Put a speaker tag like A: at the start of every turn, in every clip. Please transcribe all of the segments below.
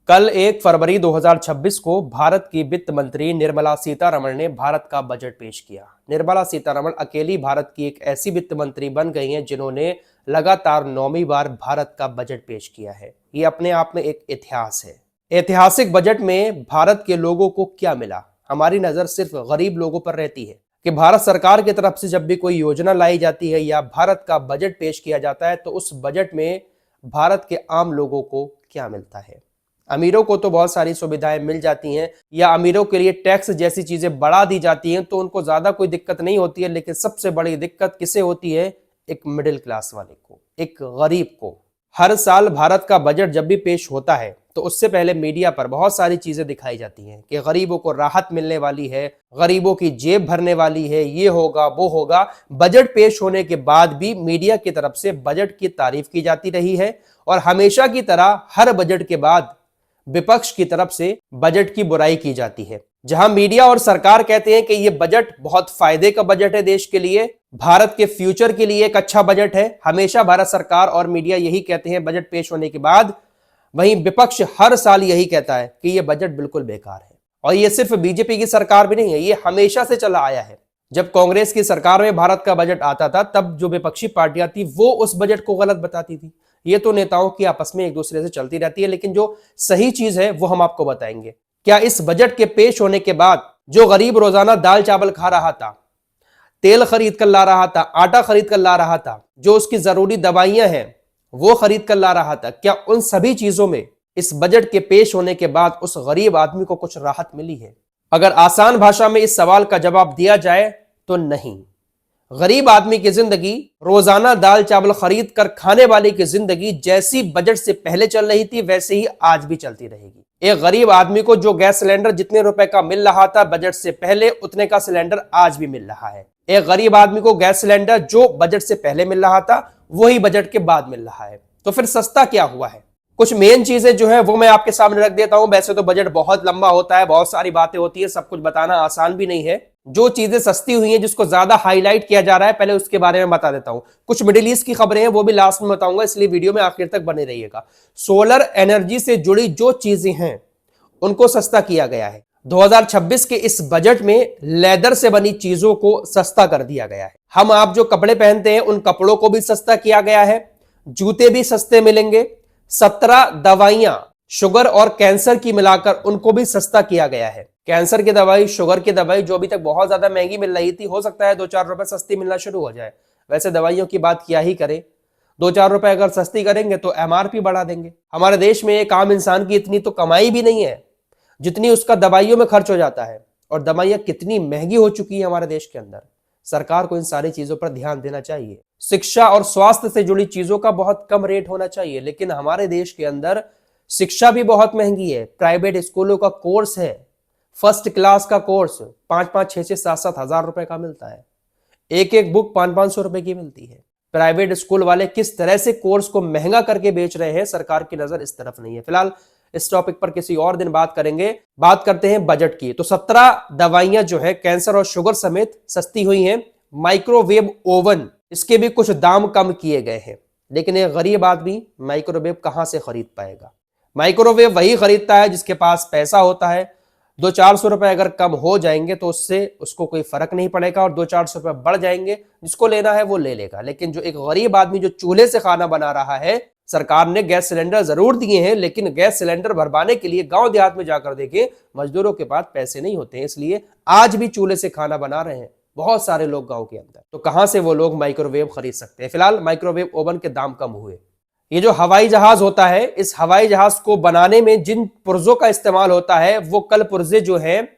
A: कल 1 फरवरी 2026 को भारत की वित्त मंत्री निर्मला सीतारमण ने भारत का बजट पेश किया। निर्मला सीतारमण अकेली भारत की एक ऐसी वित्त मंत्री बन गई हैं जिन्होंने लगातार 9वीं बार भारत का बजट पेश किया है। ये अपने आप में एक इतिहास है। ऐतिहासिक बजट में भारत के लोगों को क्या मिला? हमारी नजर सिर्फ गरीब लोगों पर रहती है कि भारत सरकार की तरफ से जब भी कोई योजना लाई जाती है या भारत का बजट पेश किया जाता है तो उस बजट में भारत के आम लोगों को क्या मिलता है। अमीरों को तो बहुत सारी सुविधाएं मिल जाती हैं या अमीरों के लिए टैक्स जैसी चीजें बढ़ा दी जाती हैं तो उनको ज्यादा कोई दिक्कत नहीं होती है, लेकिन सबसे बड़ी दिक्कत किसे होती है? एक मिडिल क्लास वाले को, एक गरीब को। हर साल भारत का बजट जब भी पेश होता है तो उससे पहले मीडिया पर बहुत सारी चीजें दिखाई जाती हैं कि गरीबों को राहत मिलने वाली है, गरीबों की जेब भरने वाली है, ये होगा वो होगा। बजट पेश होने के बाद भी मीडिया की तरफ से बजट की तारीफ की जाती रही है और हमेशा की तरह हर बजट के बाद विपक्ष की तरफ से बजट की बुराई की जाती है। जहां मीडिया और सरकार कहते हैं कि यह बजट बहुत फायदे का बजट है, देश के लिए, भारत के फ्यूचर के लिए एक अच्छा बजट है। हमेशा भारत सरकार और मीडिया यही कहते हैं बजट पेश होने के बाद। वहीं विपक्ष हर साल यही कहता है कि यह बजट बिल्कुल बेकार है। और यह सिर्फ बीजेपी की सरकार भी नहीं है, यह हमेशा से चला आया है। जब कांग्रेस की सरकार में भारत का बजट आता था तब जो विपक्षी पार्टियां थी वो उस बजट को गलत बताती थी। ये तो नेताओं की आपस में एक दूसरे से चलती रहती है, लेकिन जो सही चीज है वो हम आपको बताएंगे। क्या इस बजट के पेश होने के बाद जो गरीब रोजाना दाल चावल खा रहा था, तेल खरीद कर ला रहा था, आटा खरीद कर ला रहा था, जो उसकी जरूरी दवाइयां हैं वो खरीद कर ला रहा था, क्या उन सभी चीजों में इस बजट के पेश होने के बाद उस गरीब आदमी को कुछ राहत मिली है? अगर आसान भाषा में इस सवाल का जवाब दिया जाए तो नहीं। गरीब आदमी की जिंदगी, रोजाना दाल चावल खरीद कर खाने वाले की जिंदगी जैसी बजट से पहले चल रही थी वैसे ही आज भी चलती रहेगी। एक गरीब आदमी को जो गैस सिलेंडर जितने रुपए का मिल रहा था बजट से पहले, उतने का सिलेंडर आज भी मिल रहा है। एक गरीब आदमी को गैस सिलेंडर जो बजट से पहले मिल रहा था वही बजट के बाद मिल रहा है। तो फिर सस्ता क्या हुआ है? कुछ मेन चीजें जो है वो मैं आपके सामने रख देता हूं। वैसे तो बजट बहुत लंबा होता है, बहुत सारी बातें होती है, सब कुछ बताना आसान भी नहीं है। जो चीजें सस्ती हुई हैं, जिसको ज्यादा हाईलाइट किया जा रहा है, पहले उसके बारे में बता देता हूं। कुछ मिडिल ईस्ट की खबरें हैं वो भी लास्ट में बताऊंगा, इसलिए वीडियो में आखिर तक बने रहिएगा। सोलर एनर्जी से जुड़ी जो चीजें हैं उनको सस्ता किया गया है। 2026 के इस बजट में लेदर से बनी चीजों को सस्ता कर दिया गया है। हम आप जो कपड़े पहनते हैं उन कपड़ों को भी सस्ता किया गया है। जूते भी सस्ते मिलेंगे। 17 दवाइयां शुगर और कैंसर की मिलाकर उनको भी सस्ता किया गया है। कैंसर की दवाई, शुगर की दवाई जो अभी तक बहुत ज्यादा महंगी मिल रही थी, हो सकता है 2-4 रुपए सस्ती मिलना शुरू हो जाए। वैसे दवाइयों की बात क्या ही करें, 2-4 रुपए अगर सस्ती करेंगे तो एमआरपी बढ़ा देंगे। हमारे देश में एक आम इंसान की इतनी तो कमाई भी नहीं है जितनी उसका दवाइयों में खर्च हो जाता है। और दवाइयां कितनी महंगी हो चुकी है हमारे देश के अंदर। सरकार को इन सारी चीजों पर ध्यान देना चाहिए। शिक्षा और स्वास्थ्य से जुड़ी चीजों का बहुत कम रेट होना चाहिए, लेकिन हमारे देश के अंदर शिक्षा भी बहुत महंगी है। प्राइवेट स्कूलों का कोर्स है, फर्स्ट क्लास का कोर्स 5-5, 6-6, 7-7 हजार रुपए का मिलता है। एक एक बुक 500-500 रुपए की मिलती है। प्राइवेट स्कूल वाले किस तरह से कोर्स को महंगा करके बेच रहे हैं, सरकार की नजर इस तरफ नहीं है। फिलहाल इस टॉपिक पर किसी और दिन बात करेंगे। बात करते हैं बजट की। तो 17 दवाइयां जो है कैंसर और शुगर समेत सस्ती हुई हैं। माइक्रोवेव ओवन, इसके भी कुछ दाम कम किए गए हैं, लेकिन एक गरीब आदमी माइक्रोवेव कहां से खरीद पाएगा? माइक्रोवेव वही खरीदता है जिसके पास पैसा होता है। 200-400 रुपए अगर कम हो जाएंगे तो उससे उसको कोई फर्क नहीं पड़ेगा, और 200-400 रुपए बढ़ जाएंगे, जिसको लेना है वो ले लेगा। लेकिन जो एक गरीब आदमी जो चूल्हे से खाना बना रहा है, सरकार ने गैस सिलेंडर जरूर दिए हैं, लेकिन गैस सिलेंडर भरवाने के लिए गांव देहात में जाकर देखें, मजदूरों के पास पैसे नहीं होते हैं, इसलिए आज भी चूल्हे से खाना बना रहे हैं बहुत सारे लोग गांव के अंदर। तो कहां से वो लोग माइक्रोवेव खरीद सकते हैं? फिलहाल माइक्रोवेव ओवन के दाम कम हुए। ये जो हवाई जहाज होता है, इस हवाई जहाज को बनाने में जिन पुर्जों का इस्तेमाल होता है वो कल पुर्जे जो हैं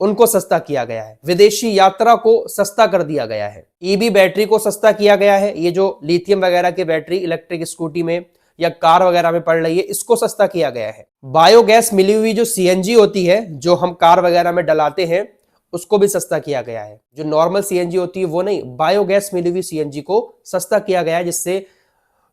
A: उनको सस्ता किया गया है। विदेशी यात्रा को सस्ता कर दिया गया है। ईवी बैटरी को सस्ता किया गया है। ये जो लिथियम वगैरह की बैटरी इलेक्ट्रिक स्कूटी में या कार वगैरह में पड़ रही है, इसको सस्ता किया गया है। बायोगैस मिली हुई जो सीएनजी होती है, जो हम कार वगैरह में डलाते हैं, उसको भी सस्ता किया गया है। जो नॉर्मल सीएनजी होती है वो नहीं, बायोगैस मिली हुई सीएनजी को सस्ता किया गया है, जिससे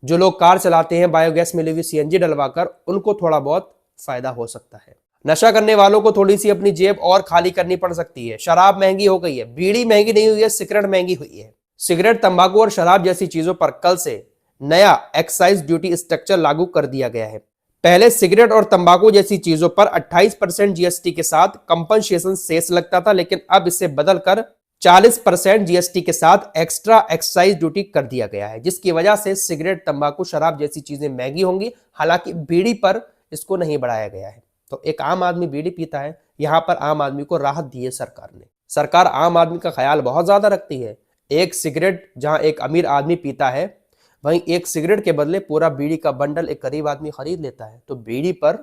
A: जो लोग कार चलाते हैं बायोगैस मिली हुई सीएनजी डलवाकर उनको थोड़ा बहुत फायदा हो सकता है। नशा करने वालों को थोड़ी सी अपनी जेब और खाली करनी पड़ सकती है। शराब महंगी हो गई है, बीड़ी महंगी नहीं हुई है, सिगरेट महंगी हुई है। सिगरेट, तंबाकू और शराब जैसी चीजों पर कल से नया एक्साइज ड्यूटी स्ट्रक्चर लागू कर दिया गया है। पहले सिगरेट और तंबाकू जैसी चीजों पर 28% जीएसटी के साथ कंपनसेशन सेस लगता था, लेकिन अब इसे बदलकर 40% जीएसटी के साथ एक्स्ट्रा एक्साइज ड्यूटी कर दिया गया है, जिसकी वजह से सिगरेट, तंबाकू, शराब जैसी चीजें महंगी होंगी। हालांकि बीड़ी पर इसको नहीं बढ़ाया गया है। तो एक आम आदमी बीड़ी पीता है, यहां पर आम आदमी को राहत दी है सरकार ने। सरकार आम आदमी का ख्याल बहुत ज्यादा रखती है। एक सिगरेट जहां एक अमीर आदमी पीता है, वहीं एक सिगरेट के बदले पूरा बीड़ी का बंडल एक गरीब आदमी खरीद लेता है। तो बीड़ी पर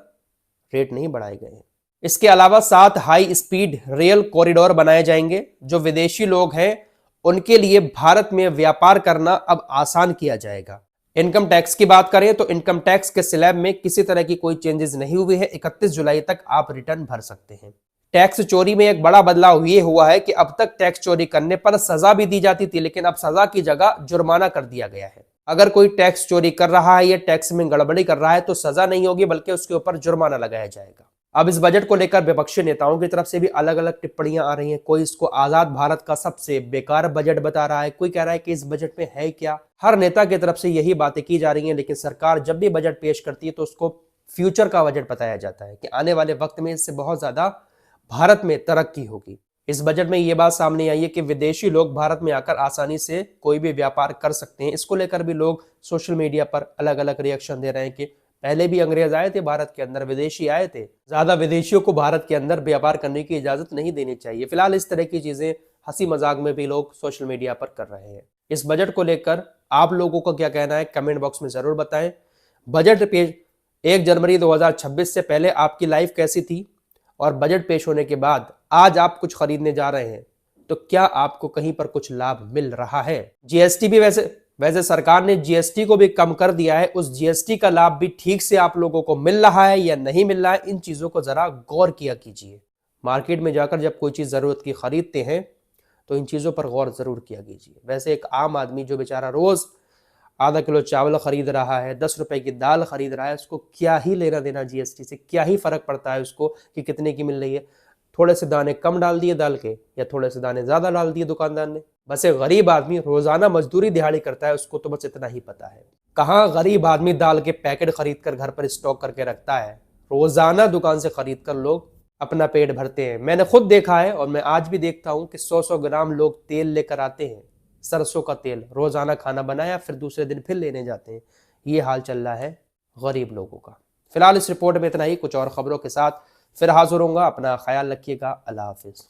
A: रेट नहीं बढ़ाए गए हैं। इसके अलावा 7 हाई स्पीड रेल कॉरिडोर बनाए जाएंगे। जो विदेशी लोग हैं उनके लिए भारत में व्यापार करना अब आसान किया जाएगा। इनकम टैक्स की बात करें तो इनकम टैक्स के स्लैब में किसी तरह की कोई चेंजेस नहीं हुए हैं। 31 जुलाई तक आप रिटर्न भर सकते हैं। टैक्स चोरी में एक बड़ा बदलाव ये हुआ है कि अब तक टैक्स चोरी करने पर सजा भी दी जाती थी, लेकिन अब सजा की जगह जुर्माना कर दिया गया है। अगर कोई टैक्स चोरी कर रहा है या टैक्स में गड़बड़ी कर रहा है तो सजा नहीं होगी, बल्कि उसके ऊपर जुर्माना लगाया जाएगा। अब इस बजट को लेकर विपक्षी नेताओं की तरफ से भी अलग अलग टिप्पणियां आ रही हैं। कोई इसको आजाद भारत का सबसे बेकार बजट बता रहा है, कोई कह रहा है कि इस बजट में है क्या। हर नेता की तरफ से यही बातें की जा रही हैं, लेकिन सरकार जब भी बजट पेश करती है तो उसको फ्यूचर का बजट बताया जाता है कि आने वाले वक्त में इससे बहुत ज्यादा भारत में तरक्की होगी। इस बजट में यह बात सामने आई है कि विदेशी लोग भारत में आकर आसानी से कोई भी व्यापार कर सकते हैं। इसको लेकर भी लोग सोशल मीडिया पर अलग अलग रिएक्शन दे रहे हैं कि पहले भी अंग्रेज आए थे भारत के अंदर, विदेशी आए थे, ज्यादा विदेशियों को भारत के अंदर व्यापार करने की इजाजत नहीं देनी चाहिए। फिलहाल इस तरह की चीजें हंसी मजाक में भी लोग सोशल मीडिया पर कर रहे हैं। इस बजट को लेकर आप लोगों को क्या कहना है, कमेंट बॉक्स में जरूर बताएं। बजट पेश 1 जनवरी 2026 से पहले आपकी लाइफ कैसी थी, और बजट पेश होने के बाद आज आप कुछ खरीदने जा रहे हैं तो क्या आपको कहीं पर कुछ लाभ मिल रहा है। जीएसटी भी वैसे सरकार ने जीएसटी को भी कम कर दिया है। उस जीएसटी का लाभ भी ठीक से आप लोगों को मिल रहा है या नहीं मिल रहा है, इन चीजों को जरा गौर किया कीजिए। मार्केट में जाकर जब कोई चीज जरूरत की खरीदते हैं तो इन चीजों पर गौर जरूर किया कीजिए। वैसे एक आम आदमी जो बेचारा रोज आधा किलो चावल खरीद रहा है, 10 रुपए की दाल खरीद रहा है, उसको क्या ही लेना देना जीएसटी से, क्या ही फर्क पड़ता है उसको कि कितने की मिल रही है। थोड़े से दाने कम डाल दिए दाल के या थोड़े से दाने ज्यादा डाल दिए दुकानदार ने। बस एक गरीब आदमी रोजाना मजदूरी दिहाड़ी करता है, उसको तो बस इतना ही पता है। कहाँ गरीब आदमी दाल के पैकेट खरीद कर घर पर स्टॉक करके रखता है, रोजाना दुकान से खरीद कर लोग अपना पेट भरते हैं। मैंने खुद देखा है और मैं आज भी देखता हूँ कि 100-100 ग्राम लोग तेल लेकर आते हैं, सरसों का तेल, रोजाना खाना बनाया फिर दूसरे दिन फिर लेने जाते हैं। ये हाल चल रहा है गरीब लोगों का। फिलहाल इस रिपोर्ट में इतना ही। कुछ और खबरों के साथ फिर हाजिर होऊंगा। अपना ख्याल रखिएगा। अल्लाह हाफिज।